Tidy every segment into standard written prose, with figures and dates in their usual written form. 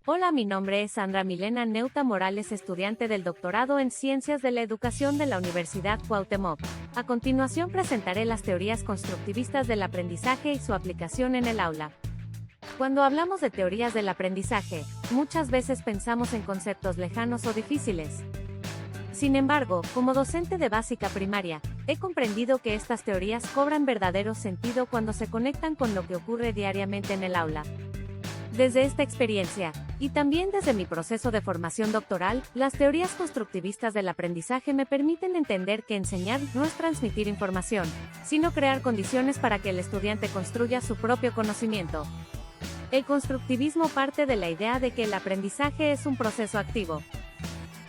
Hola, mi nombre es Sandra Milena Neuta Morales, estudiante del doctorado en Ciencias de la Educación de la Universidad Cuauhtémoc. A continuación presentaré las teorías constructivistas del aprendizaje y su aplicación en el aula. Cuando hablamos de teorías del aprendizaje, muchas veces pensamos en conceptos lejanos o difíciles. Sin embargo, como docente de básica primaria, he comprendido que estas teorías cobran verdadero sentido cuando se conectan con lo que ocurre diariamente en el aula. Desde esta experiencia, y también desde mi proceso de formación doctoral, las teorías constructivistas del aprendizaje me permiten entender que enseñar no es transmitir información, sino crear condiciones para que el estudiante construya su propio conocimiento. El constructivismo parte de la idea de que el aprendizaje es un proceso activo.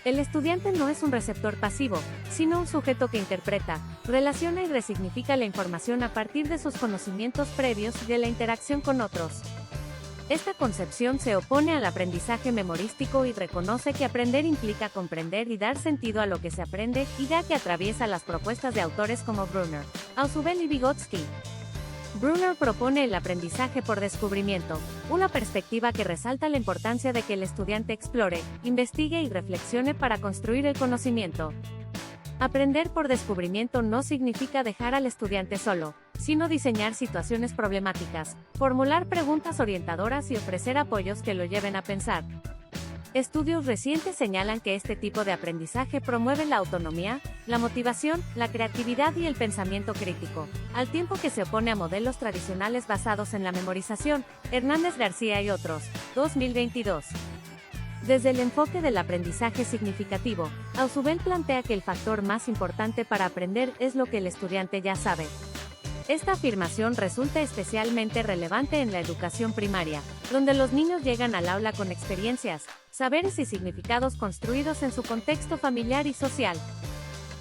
El estudiante no es un receptor pasivo, sino un sujeto que interpreta, relaciona y resignifica la información a partir de sus conocimientos previos y de la interacción con otros. Esta concepción se opone al aprendizaje memorístico y reconoce que aprender implica comprender y dar sentido a lo que se aprende, idea que atraviesa las propuestas de autores como Brunner, Ausubel y Vygotsky. Brunner propone el aprendizaje por descubrimiento, una perspectiva que resalta la importancia de que el estudiante explore, investigue y reflexione para construir el conocimiento. Aprender por descubrimiento no significa dejar al estudiante solo, sino diseñar situaciones problemáticas, formular preguntas orientadoras y ofrecer apoyos que lo lleven a pensar. Estudios recientes señalan que este tipo de aprendizaje promueve la autonomía, la motivación, la creatividad y el pensamiento crítico, al tiempo que se opone a modelos tradicionales basados en la memorización. Hernández García y otros, 2022. Desde el enfoque del aprendizaje significativo, Ausubel plantea que el factor más importante para aprender es lo que el estudiante ya sabe. Esta afirmación resulta especialmente relevante en la educación primaria, donde los niños llegan al aula con experiencias, saberes y significados construidos en su contexto familiar y social.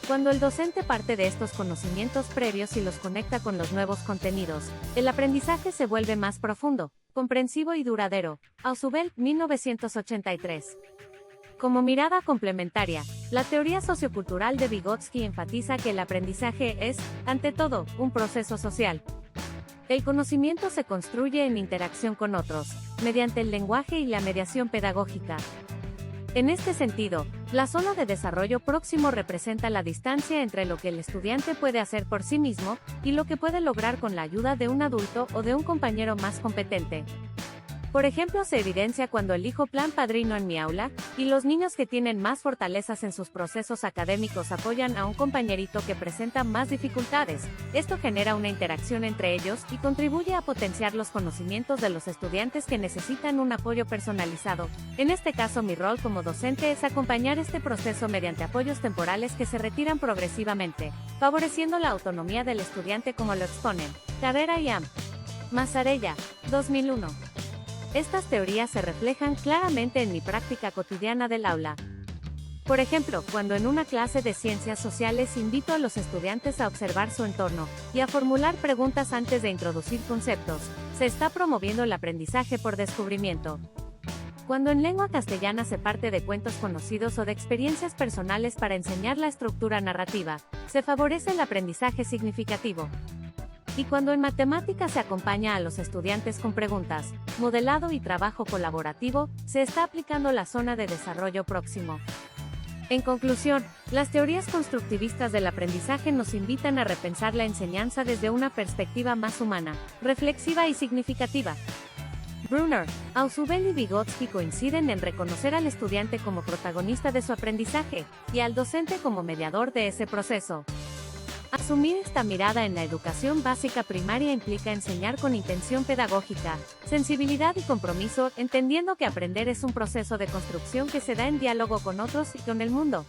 Cuando el docente parte de estos conocimientos previos y los conecta con los nuevos contenidos, el aprendizaje se vuelve más profundo, comprensivo y duradero. Ausubel, 1983. Como mirada complementaria, la teoría sociocultural de Vygotsky enfatiza que el aprendizaje es, ante todo, un proceso social. El conocimiento se construye en interacción con otros, mediante el lenguaje y la mediación pedagógica. En este sentido, la zona de desarrollo próximo representa la distancia entre lo que el estudiante puede hacer por sí mismo y lo que puede lograr con la ayuda de un adulto o de un compañero más competente. Por ejemplo, se evidencia cuando elijo plan padrino en mi aula, y los niños que tienen más fortalezas en sus procesos académicos apoyan a un compañerito que presenta más dificultades. Esto genera una interacción entre ellos y contribuye a potenciar los conocimientos de los estudiantes que necesitan un apoyo personalizado. En este caso, mi rol como docente es acompañar este proceso mediante apoyos temporales que se retiran progresivamente, favoreciendo la autonomía del estudiante como lo exponen Carrera y Am. Mazzarella, 2001. Estas teorías se reflejan claramente en mi práctica cotidiana del aula. Por ejemplo, cuando en una clase de ciencias sociales invito a los estudiantes a observar su entorno y a formular preguntas antes de introducir conceptos, se está promoviendo el aprendizaje por descubrimiento. Cuando en lengua castellana se parte de cuentos conocidos o de experiencias personales para enseñar la estructura narrativa, se favorece el aprendizaje significativo. Y cuando en matemáticas se acompaña a los estudiantes con preguntas, modelado y trabajo colaborativo, se está aplicando la zona de desarrollo próximo. En conclusión, las teorías constructivistas del aprendizaje nos invitan a repensar la enseñanza desde una perspectiva más humana, reflexiva y significativa. Brunner, Ausubel y Vygotsky coinciden en reconocer al estudiante como protagonista de su aprendizaje, y al docente como mediador de ese proceso. Asumir esta mirada en la educación básica primaria implica enseñar con intención pedagógica, sensibilidad y compromiso, entendiendo que aprender es un proceso de construcción que se da en diálogo con otros y con el mundo.